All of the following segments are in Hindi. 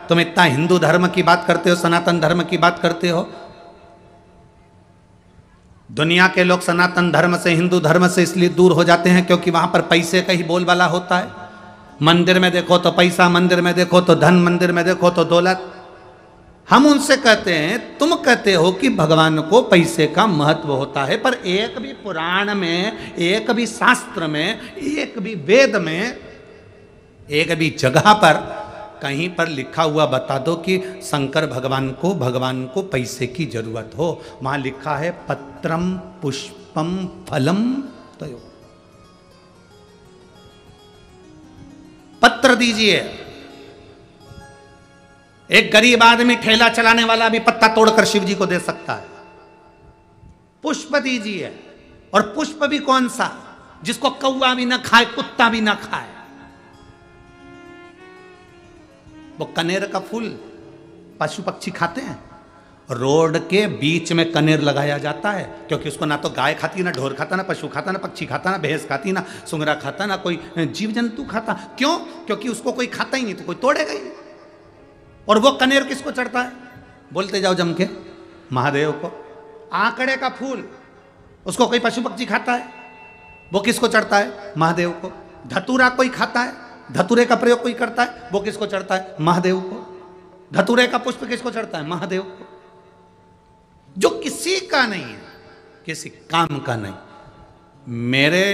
तुम इतना हिंदू धर्म की बात करते हो, सनातन धर्म की बात करते हो। दुनिया के लोग सनातन धर्म से, हिंदू धर्म से इसलिए दूर हो जाते हैं क्योंकि वहां पर पैसे का ही बोलबाला होता है। मंदिर में देखो तो पैसा, मंदिर में देखो तो धन, मंदिर में देखो तो दौलत। हम उनसे कहते हैं, तुम कहते हो कि भगवान को पैसे का महत्व होता है, पर एक भी पुराण में, एक भी शास्त्र में, एक भी वेद में, एक भी जगह पर कहीं पर लिखा हुआ बता दो कि शंकर भगवान को पैसे की जरूरत हो। वहां लिखा है पत्रम पुष्पम फलम तयो। पत्र दीजिए। एक गरीब आदमी, ठेला चलाने वाला भी पत्ता तोड़कर शिव जी को दे सकता है। पुष्प दीजिए, और पुष्प भी कौन सा, जिसको कौवा भी ना खाए, कुत्ता भी ना खाए। वो कनेर का फूल पशु पक्षी खाते हैं। रोड के बीच में कनेर लगाया जाता है क्योंकि उसको ना तो गाय खाती, ना ढोर खाता, ना पशु खाता, ना पक्षी खाता, ना भैंस खाती, ना सुंगरा खाता, ना कोई जीव जंतु खाता। क्यों? क्योंकि उसको कोई खाता ही नहीं तो कोई तोड़ेगा ही नहीं। और वो कनेर किसको चढ़ता है? बोलते जाओ जम के, महादेव को। आंकड़े का फूल, उसको कोई पशु पक्षी खाता है, वो किसको चढ़ता है? महादेव को। धतूरा कोई खाता है, धतूरे का प्रयोग कोई करता है, वो किसको चढ़ता है? महादेव को। धतूरे का पुष्प किसको चढ़ता है? महादेव को। जो किसी का नहीं है, किसी काम का नहीं। मेरे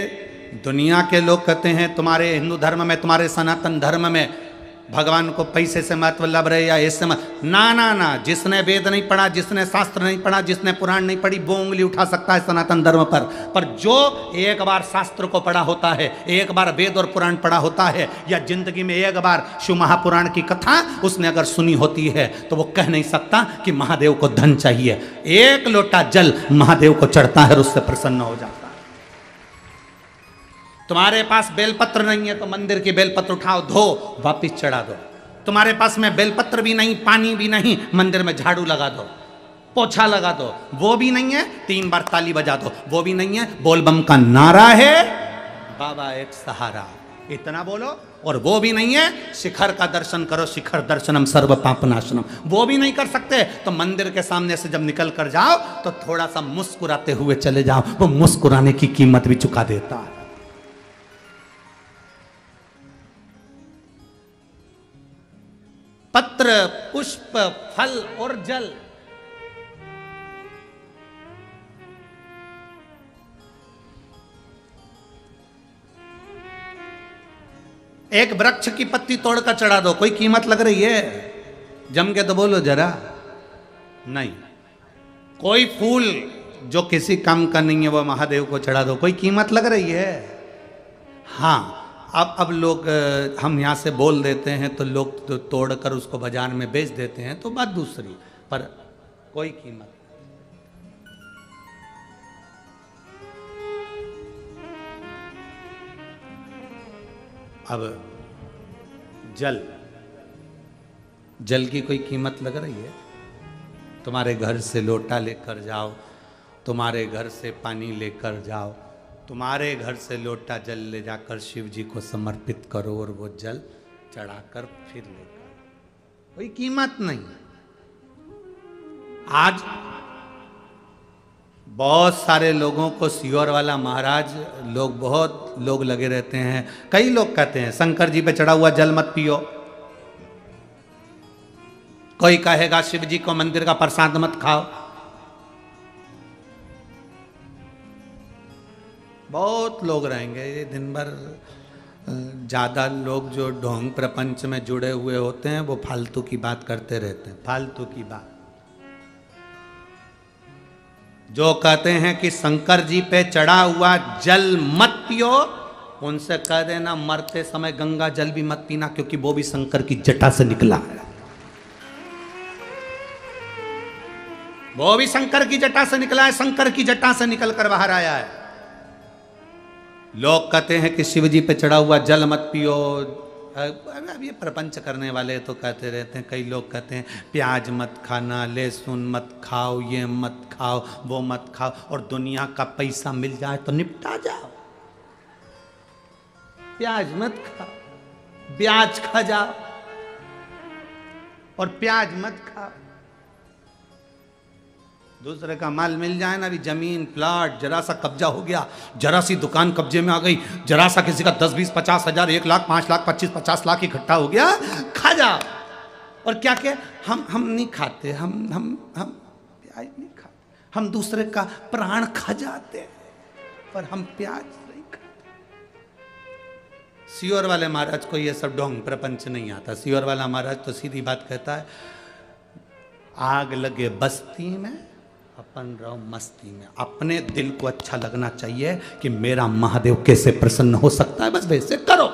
दुनिया के लोग कहते हैं तुम्हारे हिंदू धर्म में, तुम्हारे सनातन धर्म में भगवान को पैसे से महत्व लग रहे या इससे ना ना ना। जिसने वेद नहीं पढ़ा, जिसने शास्त्र नहीं पढ़ा, जिसने पुराण नहीं पढ़ी, वो उंगली उठा सकता है सनातन धर्म पर जो एक बार शास्त्र को पढ़ा होता है, एक बार वेद और पुराण पढ़ा होता है, या जिंदगी में एक बार शिव महापुराण की कथा उसने अगर सुनी होती है, तो वो कह नहीं सकता कि महादेव को धन चाहिए। एक लोटा जल महादेव को चढ़ता है और उससे प्रसन्न हो जाता है। तुम्हारे पास बेलपत्र नहीं है तो मंदिर की बेलपत्र उठाओ, धो, वापिस चढ़ा दो। तुम्हारे पास में बेलपत्र भी नहीं, पानी भी नहीं, मंदिर में झाड़ू लगा दो, पोछा लगा दो। वो भी नहीं है, 3 बार ताली बजा दो। वो भी नहीं है, बोलबम का नारा है, बाबा एक सहारा, इतना बोलो। और वो भी नहीं है, शिखर का दर्शन करो, शिखर दर्शनम सर्व पापनाशनम। वो भी नहीं कर सकते तो मंदिर के सामने से जब निकल कर जाओ तो थोड़ा सा मुस्कुराते हुए चले जाओ। वो मुस्कुराने की कीमत भी चुका देता है। पत्र, पुष्प, फल और जल। एक वृक्ष की पत्ती तोड़कर चढ़ा दो, कोई कीमत लग रही है? जम के तो बोलो जरा। नहीं। कोई फूल जो किसी काम का नहीं है वो महादेव को चढ़ा दो, कोई कीमत लग रही है? हाँ। अब लोग, हम यहाँ से बोल देते हैं तो लोग तो तोड़कर उसको बाजार में बेच देते हैं, तो बात दूसरी, पर कोई कीमत। अब जल की कोई कीमत लग रही है? तुम्हारे घर से लोटा लेकर जाओ, तुम्हारे घर से पानी लेकर जाओ, तुम्हारे घर से लोटा जल ले जाकर शिव जी को समर्पित करो और वो जल चढ़ाकर फिर लेकर, कोई कीमत नहीं। आज बहुत सारे लोगों को सियोर वाला महाराज, लोग बहुत लोग लगे रहते हैं। कई लोग कहते हैं शंकर जी पे चढ़ा हुआ जल मत पियो। कोई कहेगा शिव जी को मंदिर का प्रसाद मत खाओ। बहुत लोग रहेंगे ये दिन भर। ज़्यादा लोग जो ढोंग प्रपंच में जुड़े हुए होते हैं वो फालतू की बात करते रहते हैं, फालतू की बात। जो कहते हैं कि शंकर जी पे चढ़ा हुआ जल मत पियो, उनसे कह देना मरते समय गंगा जल भी मत पीना, क्योंकि वो भी शंकर की जटा से निकला है। वो भी शंकर की जटा से निकला है, शंकर की जटा से निकलकर बाहर आया है। लोग कहते हैं कि शिव जी पे चढ़ा हुआ जल मत पियो। अब ये प्रपंच करने वाले तो कहते रहते हैं। कई लोग कहते हैं प्याज मत खाना, लहसुन मत खाओ, ये मत खाओ, वो मत खाओ, और दुनिया का पैसा मिल जाए तो निपटा जाओ। प्याज मत खाओ, ब्याज खा जाओ। और प्याज मत खाओ। दूसरे का माल मिल जाए ना, अभी जमीन प्लाट जरा सा कब्जा हो गया, जरा सी दुकान कब्जे में आ गई, जरा सा किसी का 10, 20, 50 हजार, 1 लाख, 5 लाख, 25, 50 लाख इकट्ठा हो गया, खा जाओ। और क्या क्या हम नहीं खाते, हम प्याज नहीं खाते, हम दूसरे का प्राण खा जाते हैं, पर हम प्याज नहीं खाते। सियोर वाले महाराज को ये सब ढोंग प्रपंच नहीं आता। सियोर वाला महाराज तो सीधी बात कहता है, आग लगे बस्ती में अपन रहो मस्ती में। अपने दिल को अच्छा लगना चाहिए कि मेरा महादेव कैसे प्रसन्न हो सकता है, बस वैसे करो।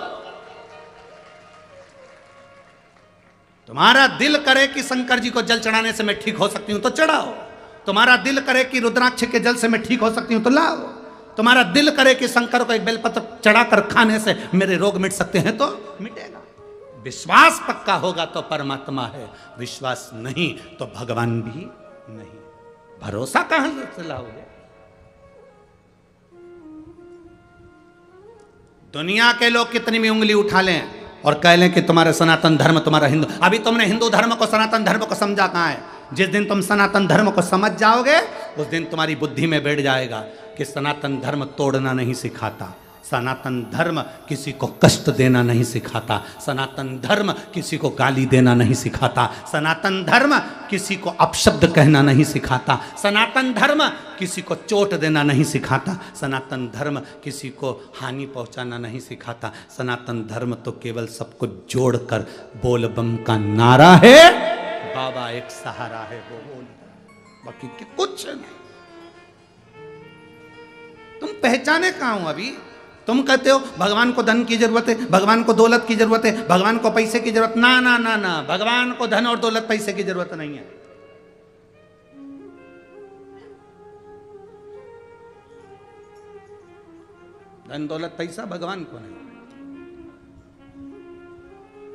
तुम्हारा दिल करे कि शंकर जी को जल चढ़ाने से मैं ठीक हो सकती हूं तो चढ़ाओ। तुम्हारा दिल करे कि रुद्राक्ष के जल से मैं ठीक हो सकती हूं तो लाओ। तुम्हारा दिल करे कि शंकर को एक बेलपत्र चढ़ाकर खाने से मेरे रोग मिट सकते हैं तो मिटेगा। विश्वास पक्का होगा तो परमात्मा है, विश्वास नहीं तो भगवान भी नहीं। भरोसा कहां से लाओगे? दुनिया के लोग कितनी भी उंगली उठा लें और कह लें कि तुम्हारा सनातन धर्म, तुम्हारा हिंदू, अभी तुमने हिंदू धर्म को सनातन धर्म को समझा कहां है? जिस दिन तुम सनातन धर्म को समझ जाओगे उस दिन तुम्हारी बुद्धि में बैठ जाएगा कि सनातन धर्म तोड़ना नहीं सिखाता, सनातन धर्म किसी को कष्ट देना नहीं सिखाता, सनातन धर्म किसी को गाली देना नहीं सिखाता, सनातन धर्म किसी को अपशब्द कहना नहीं सिखाता, सनातन धर्म किसी को चोट देना नहीं सिखाता, सनातन धर्म किसी को हानि पहुंचाना नहीं सिखाता। सनातन धर्म तो केवल सबको जोड़कर बोल बम का नारा है, बाबा एक सहारा है वो बोल, बाकी कुछ नहीं। तुम पहचाने कहां हो? अभी तुम कहते हो भगवान को धन की जरूरत है, भगवान को दौलत की जरूरत है, भगवान को पैसे की जरूरत, ना ना ना ना, भगवान को धन और दौलत पैसे की जरूरत नहीं है। धन दौलत पैसा भगवान को नहीं,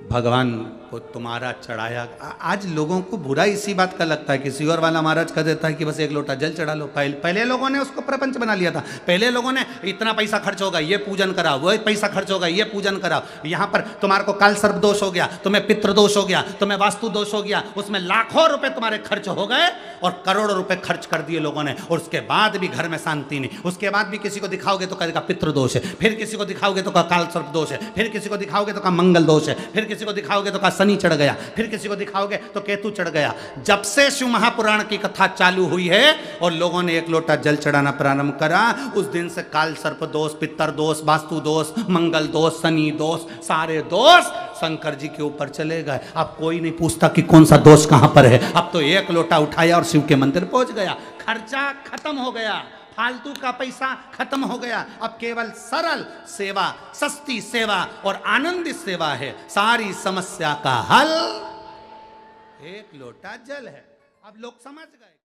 भगवान को तुम्हारा चढ़ाया। आज लोगों को बुरा इसी बात का लगता है कि सियोर वाला महाराज कह देता है कि बस एक लोटा जल चढ़ा लो। पहले लोगों ने उसको प्रपंच बना लिया था। पहले लोगों ने इतना पैसा खर्च होगा ये पूजन कराओ, वो पैसा खर्च होगा ये पूजन कराओ, यहाँ पर तुम्हारे को काल सर्प दोष हो गया, तुम्हें पितृ दोष हो गया, तुम्हें वास्तु दोष हो गया, उसमें लाखों रुपए तुम्हारे खर्च हो गए और करोड़ों रुपए खर्च कर दिए लोगों ने, और उसके बाद भी घर में शांति नहीं। उसके बाद भी किसी को दिखाओगे तो कहेगा पितृ दोष है, फिर किसी को दिखाओगे तो कहा काल सर्प दोष है, फिर किसी को दिखाओगे तो कहा मंगल दोष है, फिर किसी को दिखाओगे तो कहा शनि चढ़ गया, फिर किसी को दिखाओगे तो केतु चढ़ गया। जब से शिव महापुराण की कथा चालू हुई है और लोगों ने एक लोटा जल चढ़ाना प्रारंभ करा, उस दिन से काल सर्प दोष, पितर दोष, वास्तु दोष, मंगल दोष, शनि दोष, सारे दोष शंकर जी के ऊपर चले गए। अब कोई नहीं पूछता कि कौन सा दोष कहां पर है। अब तो एक लोटा उठाया और शिव के मंदिर पहुंच गया, खर्चा खत्म हो गया, फालतू का पैसा खत्म हो गया। अब केवल सरल सेवा, सस्ती सेवा और आनंदित सेवा है। सारी समस्या का हल एक लोटा जल है। अब लोग समझ गए।